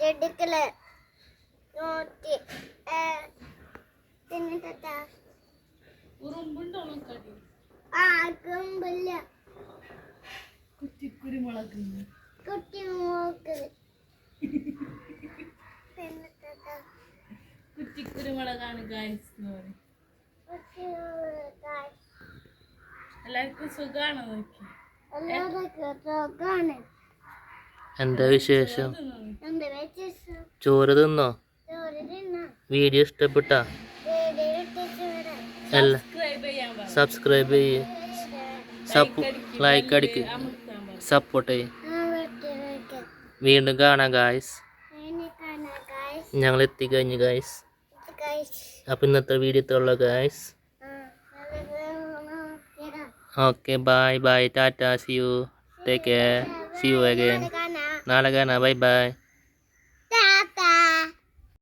ചെടികള് naughty തിന്നിട്ടാ കുറുമ്പില്ല കുറ്റിക്കുരുമുളക് കുറ്റിക്കുരുമുളകാണ് guys എന്ന് പറയും. എല്ലാവർക്കും സുഖാണ്. നോക്കി എന്താ വിശേഷം? ചോറ് തിന്നോ? വീഡിയോ ഇഷ്ടപ്പെട്ടാ? അല്ല, സബ്സ്ക്രൈബ് ചെയ്യ്, ലൈക്ക് അടിക്ക്, സപ്പോർട്ട് ചെയ്യ്. വീണ്ടും കാണാം ഗായ്സ്. ഞങ്ങൾ എത്തിക്കഴിഞ്ഞു ഗായ്സ്. അപ്പം ഇന്നത്തെ വീഡിയോ ഇത്രയുള്ളൂ guys. Okay, bye bye, tata, see you, take care, see you again. നാളെ കാണാം, ബൈ ബൈ.